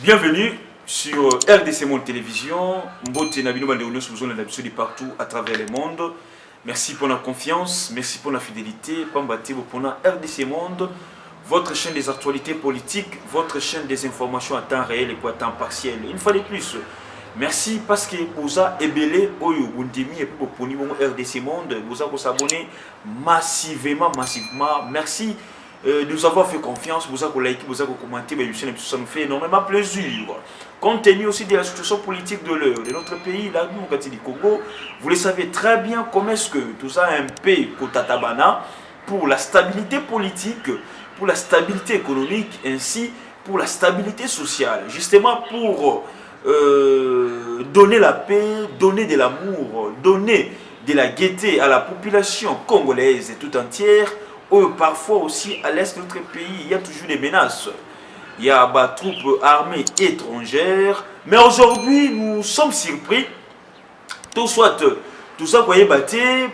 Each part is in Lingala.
Bienvenue sur RDC Monde Télévision. Mbote Nabino Bandeono sur besoin de partout à travers le monde. Merci pour la confiance, merci pour la fidélité. Pambati pour la RDC Monde, votre chaîne des actualités politiques, votre chaîne des informations à temps réel et pour à temps partiel. Une fois de plus, merci parce que vous avez ébélé Oyo Bundimi et pour RDC Monde, vous avez s'abonner massivement. Merci de nous avoir fait confiance, vous avez liké, vous avez commenté, ça nous fait énormément plaisir. Compte tenu aussi de la situation politique de notre pays, la démocratie du Congo, vous le savez très bien comment est-ce que tout ça a un peu kotatabana pour la stabilité politique, pour la stabilité économique, ainsi pour la stabilité sociale, justement pour donner la paix, donner de l'amour, donner de la gaieté à la population congolaise tout entière. Parfois aussi à l'est de notre pays, il y a toujours des menaces. Il y a des troupes armées étrangères. Mais aujourd'hui, nous sommes surpris. Tout ça, vous voyez,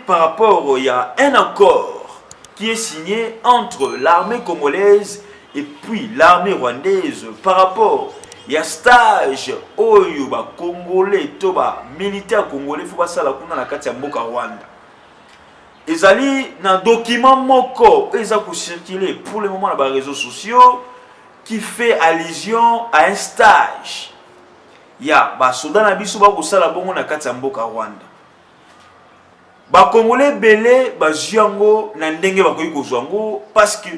par rapport, il y a un accord qui est signé entre l'armée congolaise et puis l'armée rwandaise. Par rapport, il y a stage oyo ba congolais, toba militaire congolais, il faut pas ça la kuna na kati ya mboka Rwanda. Ezali un document moko circulé pour le moment dans les réseaux sociaux qui fait allusion à un stage. Il y a des soldats qui sont en Katamboka Rwanda. Les Congolais belé baziango na ndenge bakoyi kozwango parce que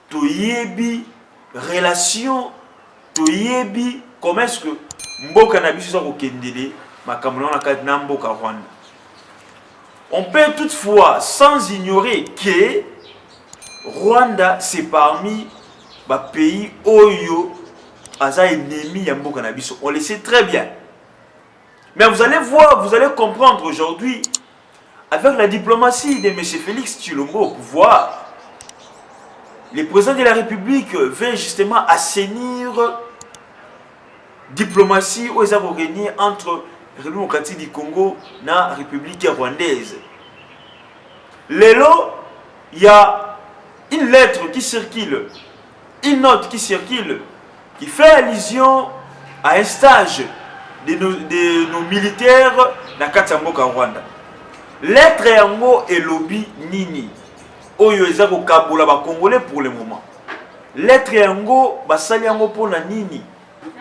to yebi relation to yebi comment est-ce que mboka na biso ko kendele makambo na kati na mboka Rwanda. On peut toutefois, sans ignorer que Rwanda, c'est parmi les pays Oyo, Aza ennemi Yambo Cannabis. On le sait très bien. Mais vous allez voir, vous allez comprendre aujourd'hui, avec la diplomatie de M. Félix Tshilombo au pouvoir, le président de la République veut justement assainir la diplomatie aux Arogéniens entre République démocratique du Congo et la République rwandaise. Lélo, il y a une lettre qui circule, une note qui circule, qui fait allusion à un stage de nos militaires dans Katamboka Rwanda. Lettre yango et lobby nini. Oyo ezako kabola ba Congolais pour le moment. Lettre yango basali yango pona nini.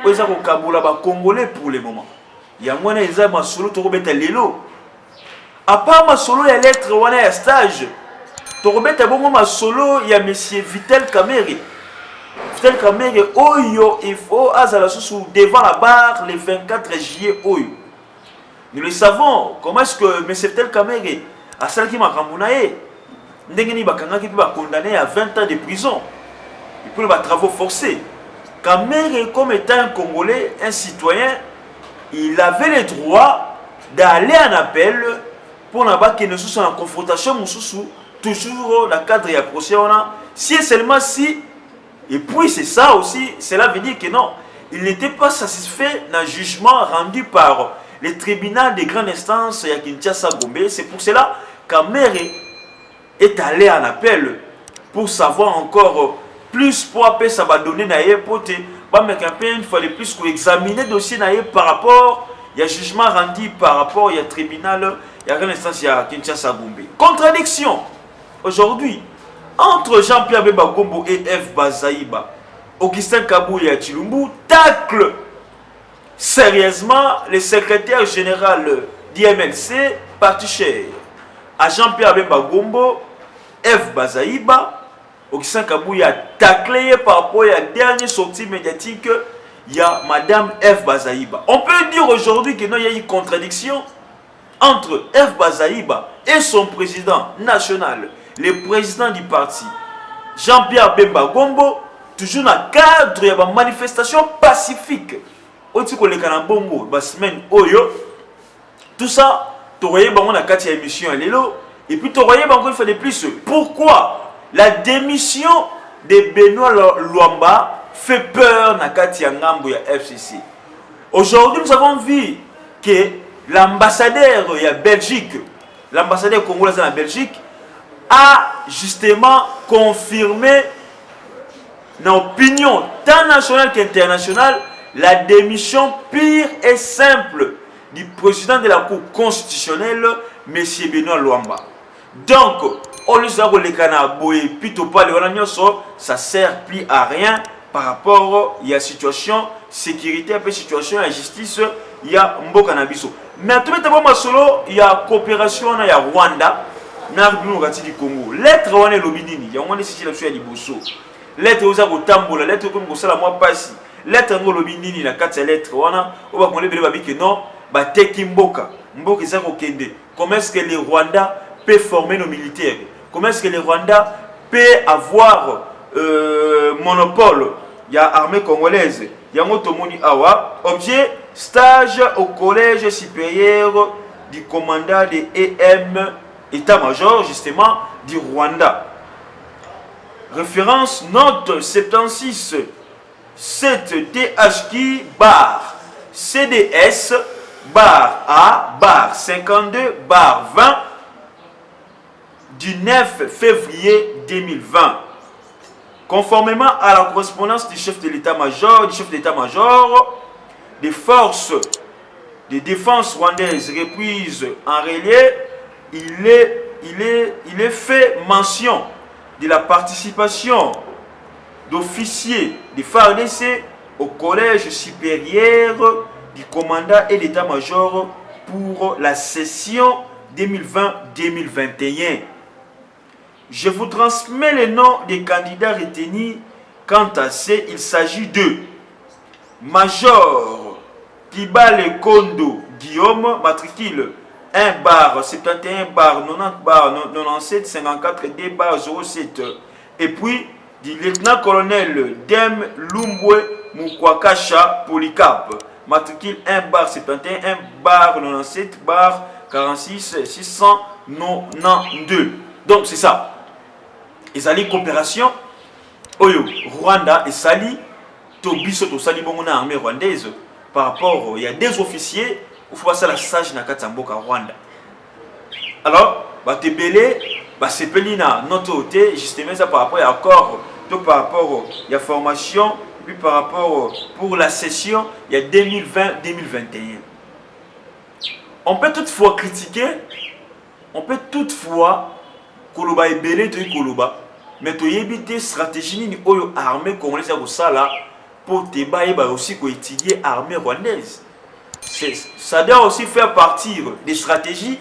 Oyo ezako kabola ba Congolais pour le moment. Yangwana eza masolo tokobeta lelo. A part masolo ya lettre wana ya stage, tokobeta bongo masolo ya monsieur Vitel Kamerhe. Vitel Kamerhe oyo il faut azala sous devant la barre le 24 juillet oyo. Nous le savons, comment est-ce que monsieur Vitel Kamerhe a salaki makambo na ye. Ndenge ni bakangaki pe ba condamné à 20 ans de prison. Et pour les travaux forcés. Kamerhe comme étant un Congolais, un citoyen, il avait le droit d'aller en appel pour que nous soyons en confrontation, toujours dans le cadre de la procès. Si et seulement si, et puis c'est ça aussi, cela veut dire que non, il n'était pas satisfait d'un jugement rendu par le tribunal de grande instance à Kinshasa Gombe. C'est pour cela qu'Amerhe est allé en appel pour savoir encore plus pour appeler ça va donner d'ailleurs pour te. Il fallait plus qu'examiner le dossier par rapport il y a jugement rendu par rapport il y a tribunal il y a une instance il y a Kinshasa Gombe. Contradiction aujourd'hui entre Jean-Pierre Bemba Gombo et F. Bazaïba. Augustin Kabouya Tshilombo tacle sérieusement le secrétaire général d'IMLC parti cher à Jean-Pierre Bemba Gombo, F. Bazaïba. Augustin Kabouya a taclé par rapport à la dernière sortie médiatique, il y a Madame F. Bazaïba. On peut dire aujourd'hui qu'il y a une contradiction entre F. Bazaïba et son président national, le président du parti, Jean-Pierre Bemba Gombo, toujours dans le cadre de la manifestation pacifique. Tout ça, tu voyais dans la émission et puis tu voyais encore une fois de plus. Pourquoi la démission de Benoît Luamba fait peur na kati ya ngambo ya FCC. Aujourd'hui, nous avons vu que l'ambassadeur de Belgique, l'ambassadeur congolais en Belgique, a justement confirmé dans l'opinion tant nationale qu'internationale la démission pure et simple du président de la Cour constitutionnelle, M. Benoît Luamba. Donc, au lieu de ça ne sert plus à rien par rapport à la situation sécurité, à la situation de justice, il y a Mboka Nabiso. Mais tout le monde, il y a coopération, il y a Rwanda, il y a du Congo. Lettre, on est l'obidini, il y a un ici la Liboso. Lettre, aux Tambola, lettre comme ça, la moi passe. Lettre, on est l'obidini, la 4 lettres, on va qu'on les que non, bah, teki Mboka. Mboka, c'est ça qu'on kende. Comment est-ce que les Rwandais peuvent former nos militaires? Comment est-ce que les Rwandais peuvent avoir monopole? Il y a armée congolaise, il y a Motomoni Awa. Objet, stage au collège supérieur du commandant de EM, état-major justement du Rwanda. Référence note 76 7 THK bar CDS bar A bar 52 bar 20 du 9 février 2020. Conformément à la correspondance du chef de l'état-major, des forces de défense rwandaises reprises en relief, il est fait mention de la participation d'officiers de FARDC au collège supérieur du commandant et d'état-major pour la session 2020-2021. Je vous transmets les noms des candidats retenus. Quant à ces, il s'agit de Major Kibale Kondo Guillaume, matricule 1 bar 71 bar 90 bar 97 54 D bar 07. Et puis du lieutenant-colonel Dem Lumbwe Mukwakasha Polycarpe, matricule 1 bar 71 1 bar 97 bar 46 692. Donc c'est ça. Ils allaient coopération. Oyo, Rwanda et Sali, Tobiso to Sali Bongona armée rwandaise. Par rapport, il y a des officiers, il faut passer la sage na Katamboka Rwanda. Alors, Batebele, c'est Pelina, notre côté, justement ça par rapport à l'accord, donc par rapport à la formation, puis par rapport pour la session, il y a 2020-2021. On peut toutefois critiquer, on peut toutefois Koloba et Belé, Koloba, mais tu as évité stratégie ni oyo armée congolaise au sala pour te bailler aussi étudier armée rwandaise. Ça doit aussi faire partie des stratégies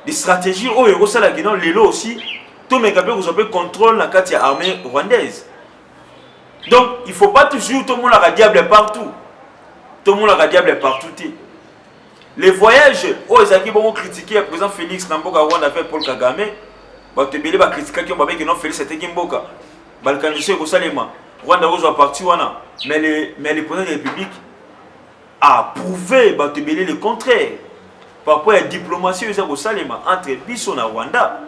oyo au sala qui non les lots aussi tout mes capés vous avez contrôle la carte armée rwandaise. Donc il faut pas toujours tout le monde la diable partout. Tout le monde la diable partout. Les voyages où ils ont critiqué le président Félix Namboka Rwanda avec Paul Kagame. Batebele ba critiquer qui ont babé que non Félix c'était Kimboka. Balkanisé ko salema. Rwanda a parti wana. Mais le président de la République a prouvé Batebele le contraire. Par rapport à la diplomatie ko salema entre Biso na Rwanda.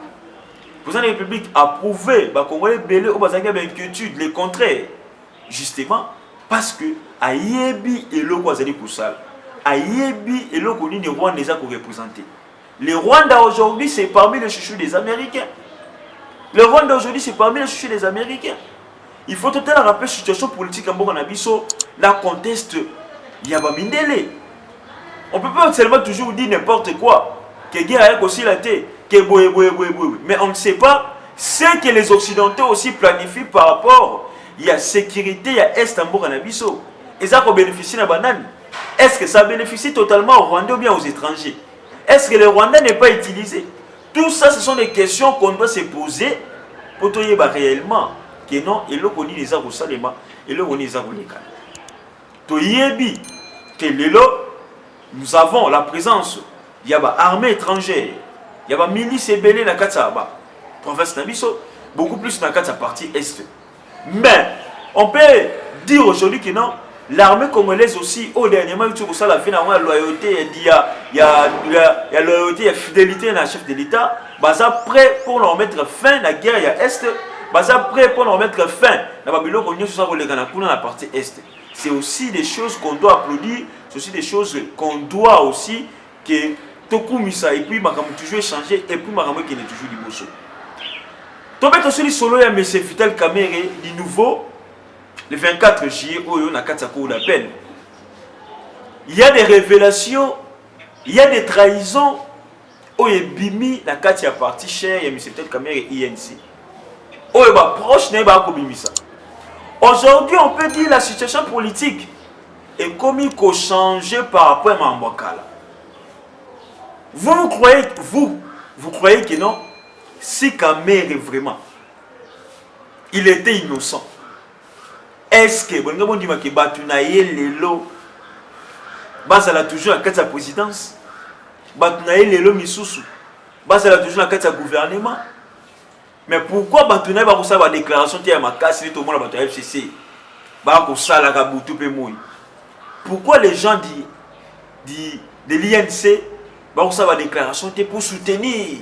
Le président de la République a prouvé ba Congolais belé au bazanga inquiétude le contraire. Justement parce que ayebi eloko azali kusala. Ayebi eloko ni Rwanda za ko représenter. Le Rwanda aujourd'hui, c'est parmi les chouchous des Américains. Le Rwanda aujourd'hui, c'est parmi les chouchous des Américains. Il faut tout à l'heure rappeler la situation politique en Bourg-en-Abisso, la conteste Yabamindele. On ne peut pas seulement toujours dire n'importe quoi. Que guerre a aussi la tête, que boé. Mais on ne sait pas ce que les Occidentaux aussi planifient par rapport à la sécurité, à l'Est en Bourg-en-Abisso. Et ça, qu'on bénéficie de la banane. Est-ce que ça bénéficie totalement aux Rwandais ou bien aux étrangers? Est-ce que le Rwanda n'est pas utilisé? Tout ça, ce sont des questions qu'on doit se poser pour te dire réellement que non, et le koni les a salema et le koni les a volé. To yebi que nous avons la présence, il y a une armée étrangère, il y a une milice ébélée dans la province Nabiso, beaucoup plus dans la partie est. Mais on peut dire aujourd'hui que non. L'armée congolaise aussi, au dernièrement, il y a la loyauté, il y a loyauté, il y a fidélité dans le chef de l'État. Ils prêt pour leur mettre fin à la guerre à l'Est. Ils prêt pour leur mettre fin à la partie Est. C'est aussi des choses qu'on doit applaudir, c'est aussi des choses qu'on doit aussi que Tokumisa et puis Makamou toujours échanger et puis Makamou qui est toujours du bosso. Donc, aussi solo, il y a M. Vital Kamerhe, du nouveau le 24 juillet, Oyo Nakata Cour d'appel. Il y a des révélations, il y a des trahisons. Oyo Bimi Nakati a parti cher, il y a M. Tel Kamere et INC. Oyo ba proche n'est pas comme ça. Aujourd'hui, on peut dire la situation politique est comme il faut changer par rapport à Mbakala. Vous croyez que non? Si Kamere vraiment, il était innocent. Est-ce que bon on dit que Batunaye lelo bazala toujours en sa présidence, Batunaye lelo misusu bazala toujours en sa gouvernement? Mais pourquoi Batunaye ba ko sa ba déclaration ti ya makasi tout le monde ba FCC ba ko sala ka butu pe moyi? Pourquoi les gens de l'INC ba ko sa ba déclaration ti pour soutenir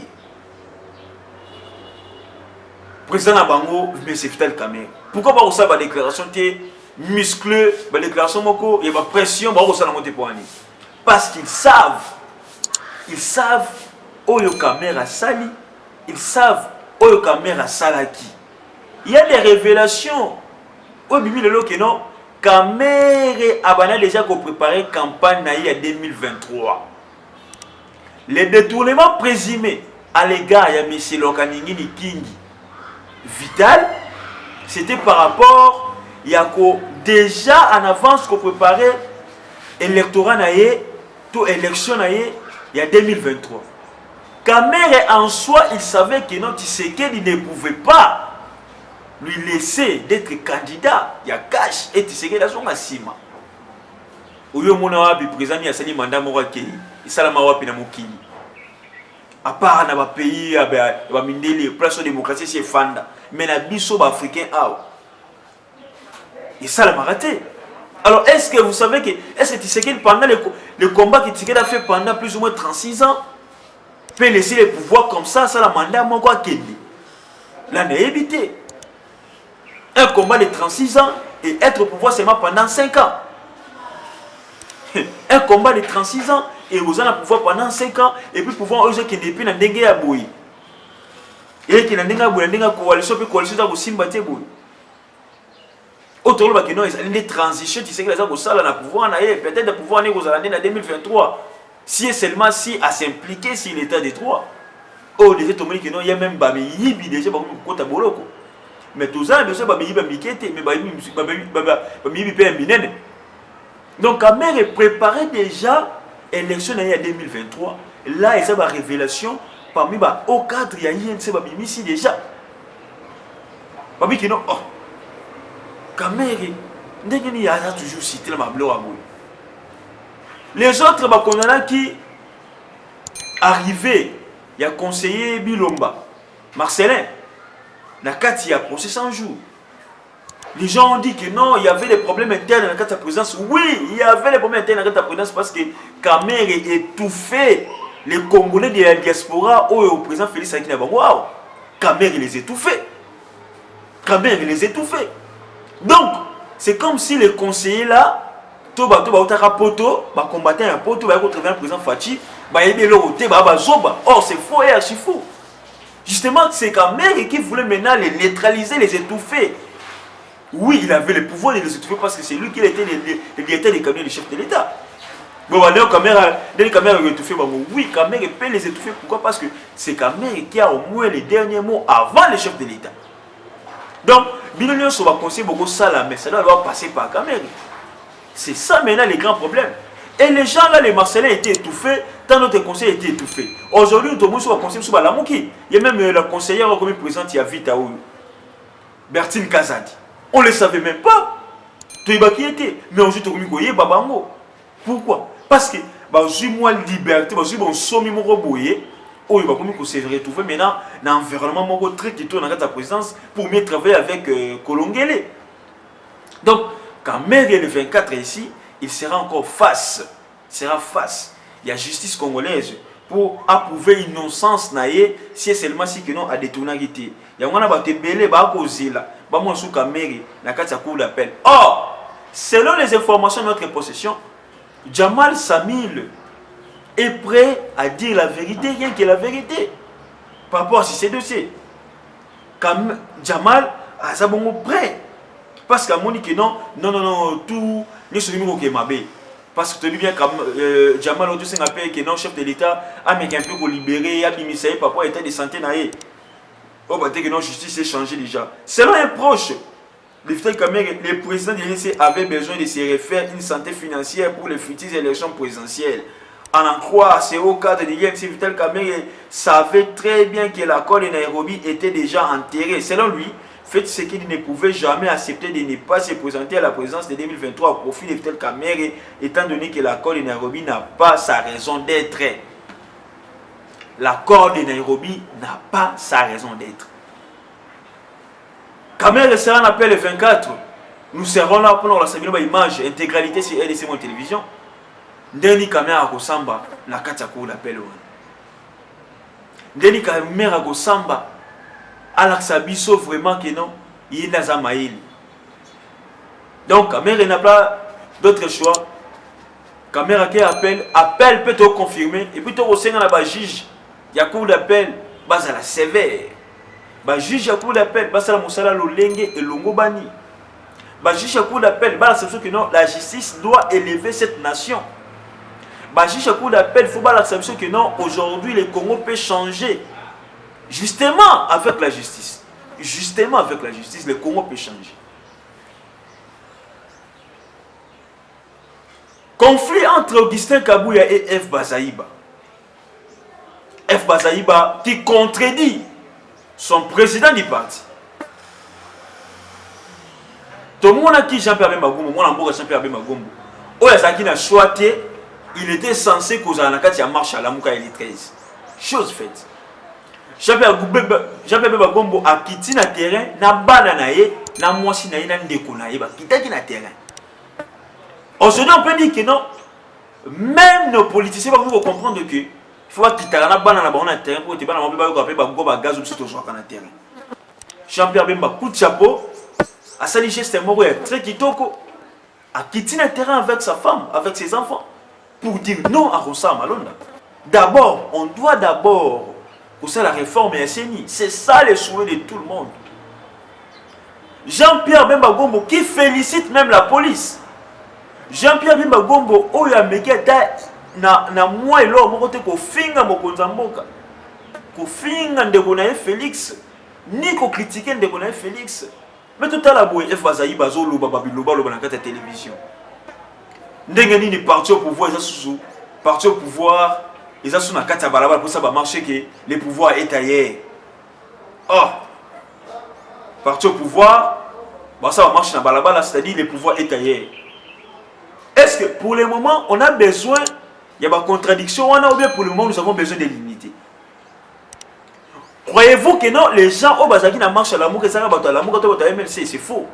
président Bango, M. Tel Kamere? Pourquoi pas ça la déclaration musclée, la déclaration moko, il y a pression, parce qu'ils savent où le Kamere a sali, ils savent où le Kamere a salaki. Il y a des révélations. Au Bibi le que non, Kamere a déjà préparé campagne en 2023. Les détournements présumés à l'égard de M. Lokaningini Kingi Vital, c'était par rapport à déjà en avance qu'on préparait l'électorat tout élection il y a 2023. Kamere en soi, il savait que non Tshisekedi ne pouvait pas lui laisser d'être candidat. Il y a cash et Tshisekedi a son asima. Oyo mona wapi président ya sali mandat mo wakei, isalama wapi na mokili. À part dans les pays, les places de démocratie, c'est Fanda. Mais les biso africains, et ça l'a raté. Alors, est-ce que vous savez que Tshisekedi, pendant le combat que Tshisekedi a fait pendant plus ou moins 36 ans, peut laisser les pouvoirs comme ça le mandat, moi, quoi qu'il dit. Là, on a évité. Un combat de 36 ans et être au pouvoir seulement pendant 5 ans. Un combat de 36 ans et vous allez pouvoir pendant 5 ans et puis pouvoir oser qui n'est plus dans dengue à boui et qui n'a dengue boui dengue coalition puis coalition dans simba te boui autour de la les transitions tu sais que les gens ça là pouvoir peut-être de pouvoir aller aux années 2023 si seulement si à s'impliquer si l'état des trois oh déjà tout le monde qui non il y a même babi yibi déjà pour côté boloko mais tout ça bien sûr babi yibi mikete mais babi yibi pe minene. Donc, Kamere préparait déjà l'élection en 2023. Là, il y a une révélation parmi au cadre, il y a une ici déjà. Babi qui non, oh, Kamere, il y a toujours cité la Mablo Aboui. Les autres, qui arrivaient, il y a conseiller Bilomba, Marcelin, il y a procès 100 jours. Les gens ont dit que non, il y avait des problèmes internes dans la présidence. Oui, il y avait des problèmes internes dans la présidence parce que Kamere étouffait les Congolais de la diaspora au président Félix Antoine Tshisekedi. Waouh, Kamere les étouffait. Kamere les étouffait. Donc, c'est comme si les conseillers là, tout combattant un poto, le président Fachi, or c'est faux et archi faux. Justement, c'est Kamere qui voulait maintenant les neutraliser, les étouffer. Oui, il avait le pouvoir de les étouffer parce que c'est lui qui était le directeur des cabinets du chef de l'État. Bon, les caméras étouffées, oui, Kamere peut les étouffer. Pourquoi? Parce que c'est Kamere qui a au moins les derniers mots avant le chef de l'État. Donc, Bilonion va conseiller beaucoup ça là, mais ça doit passer par Kamere. C'est ça maintenant les grands problèmes. Et les gens là, les Marcelins étaient étouffés, tant d'autres conseillers étaient étouffés. Aujourd'hui, tout le monde va conseiller sur la Mouki. Il y a même la conseillère comme présente, il y a Vitaou, Bertine Kazadi. On ne le savait même pas. Qui était. Mais aujourd'hui, on a Babango. Pourquoi? Parce que j'ai moins de liberté, j'ai un sommet mon boyer. Oh, il va se retrouver maintenant dans un environnement très qui tourne dans la présidence pour mieux travailler avec Kolongele. Donc, quand Maire est le 24 ici, il sera encore face. Il sera face. Il y a justice congolaise pour approuver l'innocence naïe si seulement si que non a détourné. Il y a un peu de belé, or, selon les informations de notre possession, Jamal Samil est prêt à dire la vérité, rien que la vérité, par rapport à ces dossiers. Jamal est prêt Parce qu'à mon que non, tout, nous sommes qui mabé. Parce que tu dis bien que Jamal Odo s'est appelé que non, chef de l'État, a mis un peu libéré, a mis ça, papa était de santé naïe. Oh, bah, que non, justice s'est changé déjà. Selon un proche, le président de l'INC avait besoin de se refaire une santé financière pour les futures élections présidentielles. En en croire, c'est au cadre de l'INC, Vital Kamerhe savait très bien que l'accord de Nairobi était déjà enterré. Selon lui, fait ce qu'il ne pouvait jamais accepter de ne pas se présenter à la présidence de 2023 au profit de Vital Kamerhe, étant donné que l'accord de Nairobi n'a pas sa raison d'être. L'accord de Nairobi n'a pas sa raison d'être. Kamerhe sera en appel le 24. Nous serons là pour la image, intégralité sur RDC Monde Télévision. Ndeni Kamerhe akosamba na kati ya cour d'appel. Ndeni Kamerhe akosamba alakisa biso vraiment que non, il est dans un maïl. Donc Kamerhe n'a pas d'autre choix. Kamerhe qui appelle peut te confirmer et puis tu as un juge. Il y a cour d'appel, base à la sévère. Le juge à cour d'appel, base à la moussala lolenge et longobani. Le juge à cour d'appel, base à que non, la justice doit élever cette nation. Le juge à cour d'appel, il faut pas l'accepter que non, aujourd'hui le Congo peut changer. Justement avec la justice. Justement avec la justice, le Congo peut changer. Conflit entre Augustin Kabouya et F. Bazaïba. F. Bazaïba qui contredit son président du parti. Tout le monde a qui Jean-Pierre Bemba-Gombo, moi l'ambour Jean-Pierre Bemba-Gombo. Oyazaki n'a choisi, il était censé causer la marche à la Mouka et 13. Chose faite. Jean-Pierre Bemba-Gombo a quitté le terrain, n'a bananaye, n'a moisi naïe, n'a ndékonaye, quitté le terrain. Aujourd'hui, on peut dire que non, même nos politiciens vont comprendre que il faut quitter la banane dans le terrain pour que tu aies gaz sur le terrain. Jean-Pierre Bemba, coup de chapeau, à sa geste très kitoko, a quitté le terrain avec sa femme, avec ses enfants, pour dire non à Rosa Malonda. D'abord, on doit d'abord pousser la réforme et SNI. C'est ça le souhait de tout le monde. Jean-Pierre Bemba Gombo qui félicite même la police. Jean-Pierre Bemba Gombo, oya meketa na moi et l'homme, on ko finga mokonza mboka. Ko finga ndeko na Félix, ni ko critiquer ndeko na Félix. Mais tout à la boye F. Bazaïba zo loba babiloba loba na kata télévision. Ndenge nini parti au pouvoir ça sous parti au pouvoir, ils ont na kata balaba pour ça va marcher que le pouvoir est ailleurs. Oh. Parti au pouvoir, bah ça va marcher na balaba, c'est-à-dire le pouvoir est ailleurs. Est-ce que pour le moment on a besoin, il y a une contradiction, ou bien pour le moment nous avons besoin de l'unité? Croyez-vous que non, les gens au Bazaki na marche à l'amour, que ça va à l'amour, quand on MLC, c'est faux.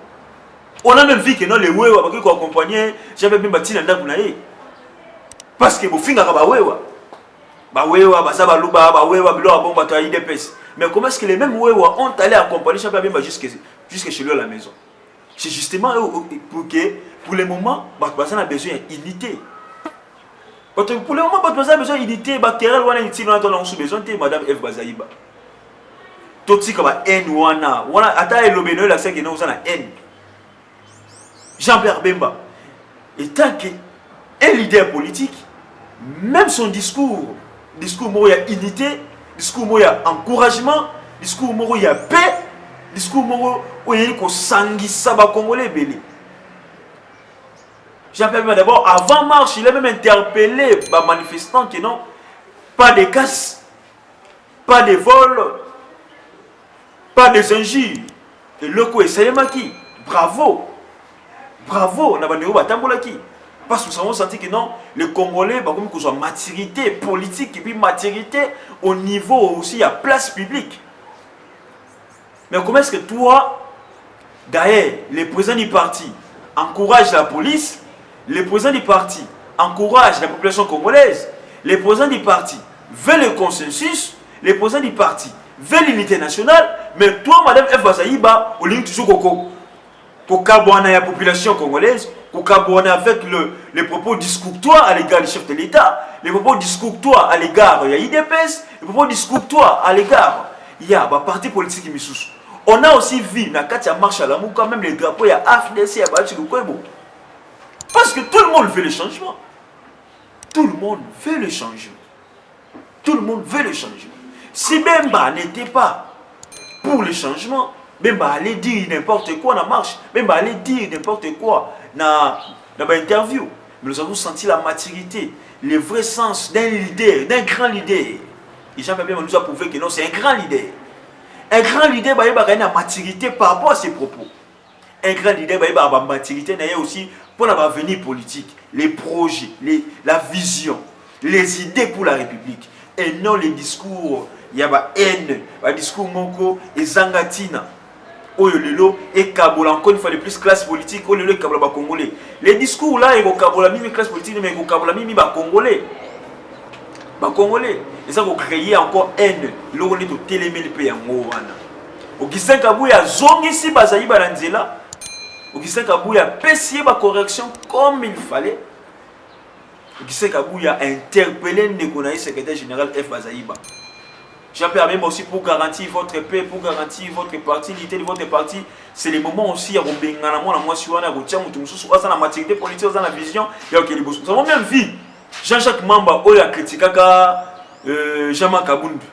On a même vu que non, les Wewa qui accompagnaient, j'avais même bâti dans le parce que vous finissez à Wewa. Wewa, Basaba Luba, Wewa, Bilo, Bon, Bata, IDPS. Mais comment est-ce que les mêmes Wewa ont allé accompagner Chababemba jusque chez lui à la maison? C'est justement pour que, pour le moment, Bazan a besoin d'unité. Pour le moment, Bazan a besoin d'unité. Terrel, on a besoin de Madame F. Bazaïba. Tout ce qui est haine, on a attaqué le bénévole, la scène qui nous a haine. Jean-Pierre Bemba, étant qu'un leader politique, même son discours où il y a unité, discours où il y a encouragement, discours où il y a paix, discours où il y a sangi saba congolais belé. Jean-Pierre Bemba d'abord, avant marche, il a même interpellé les manifestants qui n'ont pas de casse, pas de vol, pas des injures. Et le coup est Salemaki. Bravo. Bravo. Parce que nous avons senti que non, les Congolais, comme qu'ils ont maturité politique et puis maturité au niveau aussi à place publique. Mais comment est-ce que toi, d'ailleurs, les présidents du parti encouragent la police, les présidents du parti encouragent la population congolaise, les présidents du parti veulent le consensus, les présidents du parti veulent l'unité nationale, mais toi, Madame F. Bazaïba, au lieu toujours pour cabouana la population congolaise, pour cabouana avec les propos discourtois à l'égard du chef de l'État, les propos discourtois à l'égard de l'IDPS, les propos discourtois à l'égard, il y a un parti politique qui me sous. On a aussi vu, dans la marche à l'amour, quand même les drapeaux, il y a AFDC, il y a Bachi Lukwebo. Parce que tout le monde veut le changement. Tout le monde veut le changement. Tout le monde veut le changement. Si Bemba n'était pas pour le changement, Bemba allait dire n'importe quoi dans la marche. Bemba allait dire n'importe quoi dans l'interview. Mais nous avons senti la maturité, le vrai sens d'un leader, d'un grand leader. Et Jean-Pierre Bemba nous a prouvé que non, c'est un grand leader. Un grand leader, il a une maturité par rapport à ses propos. Un grand leader, il a une maturité aussi pour l'avenir politique, les projets, la vision, les idées pour la République. Et non les discours, il y a haine, les discours monko et zangatina. Oyolelo et Kabola, encore une fois de plus, classe politique, Oyolelo et Kabola congolais. Les discours là, ils ont Kabola, même classe politique, mais ils ont Kabola, même congolais. Congolais. Et ça va créer encore haine. Là, on est au télémel pays en Moana. Au Gisèle Kabouya, zongi si bazaï balanzela. Au Gisèle Kabouya, pessier ba correction comme il fallait. Au Gisèle Kabouya a interpellé le secrétaire général F. Bazaïba. J'appelle même aussi pour garantir votre paix, pour garantir votre parti, l'unité de votre parti. C'est le moment aussi à Robengana, moi, si on a la maturité politique, dans la vision, il y a aucun boss. Nous avons même vu Jean-Jacques Mamba, il a critiqué Jean-Marc Kabundu.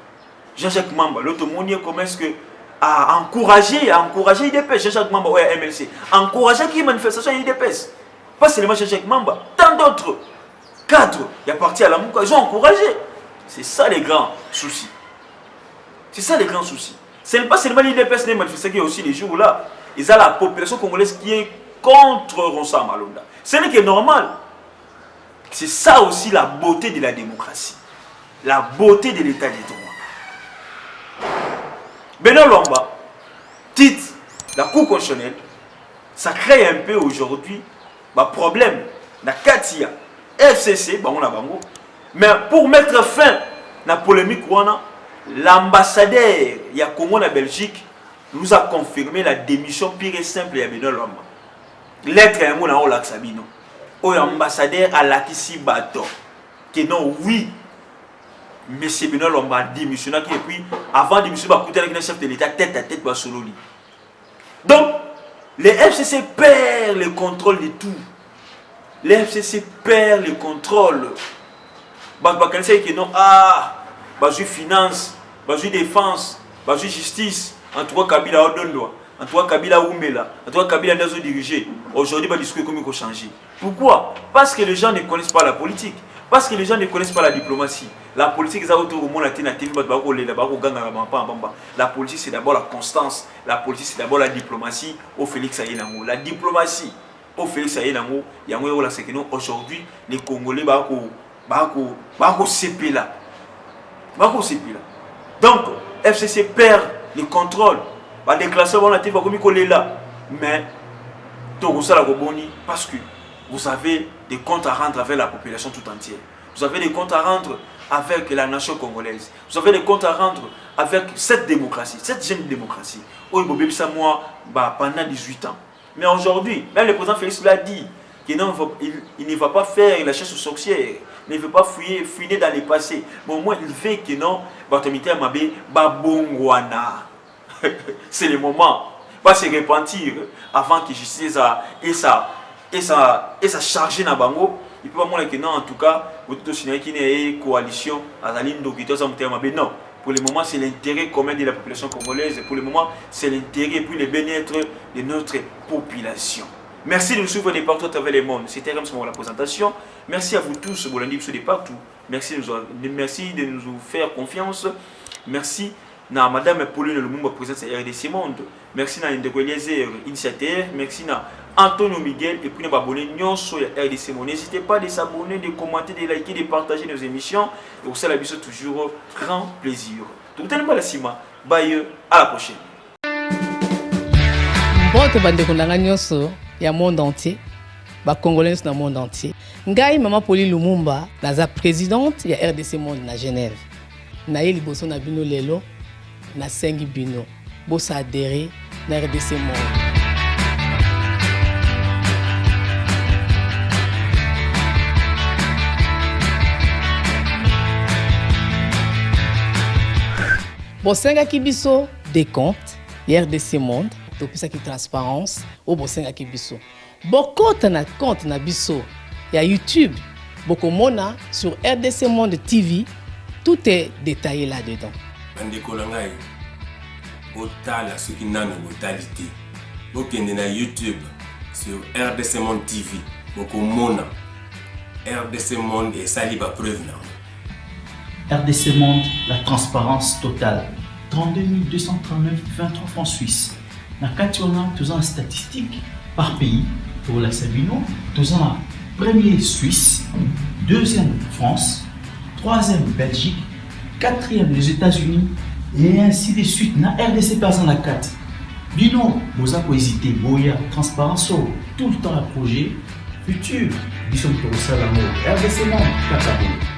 Jean-Jacques Mamba, l'autre monde commence à encourager l'IDPS. Jean-Jacques Mamba, il a MLC. Encourager qui manifestation l'IDPS. Pas seulement Jean-Jacques Mamba, tant d'autres cadres, il y a parti à la Mouka, ils ont encouragé. C'est ça les grands soucis. C'est ça les grands soucis. Ce n'est pas seulement l'IDPS qui manifeste, il y a aussi les jours là. Il y a la population congolaise qui est contre Ronsa Malonda. Ce n'est que normal. C'est ça aussi la beauté de la démocratie. La beauté de l'état des droits. Benoît Lomba, titre la Cour constitutionnelle, ça crée un peu aujourd'hui un problème. La Katia, FCC, mais pour mettre fin à la polémique, l'ambassadeur de Congo en Belgique nous a confirmé la démission pure et simple de Benoît Lomba. Lettre à mon Sabino. L'ambassadeur a l'acquis bateau. Que non, oui, M. Benoît Lomba a démissionné. Et puis, avant de démissionner, il a avec le chef de l'État tête à tête. Donc, les FCC perdent le contrôle de tout. Les FCC perdent le contrôle. Que non, finance, défense, justice, en tout cas, Kabila Odondoa. En toi, Kabila Oumela, en toi, Kabila Nazo dirigé. Aujourd'hui, le discours économique a changé. Pourquoi? Parce que les gens ne connaissent pas la politique. Parce que les gens ne connaissent pas la diplomatie. La politique, la politique, c'est d'abord la constance. La politique, c'est d'abord la diplomatie. Au Félix Ayenango. La diplomatie. Au Félix Ayenango. Aujourd'hui, les Congolais, donc, FCC perd le contrôle. La déclaration là, mais parce que vous avez des comptes à rendre avec la population tout entière. Vous avez des comptes à rendre avec la nation congolaise. Vous avez des comptes à rendre avec cette démocratie, cette jeune démocratie. Pendant 18 ans. Mais aujourd'hui, même le président Félix l'a dit, qu'il il ne va pas faire la chasse aux sorcières, il ne veut pas fouiner dans le passé. Mais au moins, il fait que non, c'est le moment. Pas se repentir avant que justice et ça chargé dans bango. Il peut pas montrer que non, en tout cas, vous tout signaler qu'il y a une coalition à la ligne d'Okito, non. Pour le moment, c'est l'intérêt commun de la population congolaise. Pour le moment, c'est l'intérêt et puis le bien-être de notre population. Merci de nous suivre de partout à travers le monde. C'était Rams pour la présentation. Merci à vous tous, Bolandi, de partout. Merci de nous faire confiance. Merci à Madame Pauline Lumumba, présidente de RDC Monde. Merci à Ndeko Eliezer, initiateur. Merci à Antonio Miguel et puis à abonner sur RDC Monde. N'hésitez pas à s'abonner, de commenter, de liker, de partager nos émissions. Et pour ça, la mission toujours grand plaisir. Tout le monde, bye, à la prochaine. Il y a monde entier, les Congolais dans le monde entier. Ngai Maman Pauline Lumumba, la présidente de RDC Monde à Genève. Naye liboso na bino lelo, na sengi bino, bosa adhéré na RDC Monde. Bosenga kibiso des comptes. ya RDC Monde topesaki transparence oyo bosengaki biso bokota na compte na biso ya YouTube bokomona sur RDC Monde TV tout est détaillé là-dedans. Bandeko na ngai botala soki nano botali te bokende na YouTube sur RDC Monde TV bokomona RDC Monde esali ba preuve na RDC Monde, la transparence totale. 32 239 23 francs suisses. Na Kationa, tous en statistiques par pays. Pour la Sabino, tous en premier Suisse, deuxième France, troisième Belgique, quatrième les États-Unis et ainsi de suite. Na RDC personne la 4. Bino, vous avez hésité, Boya, transparence, tout le temps à projet futur. Nous sommes pour ça l'amour. RDC Monde, Kakabo.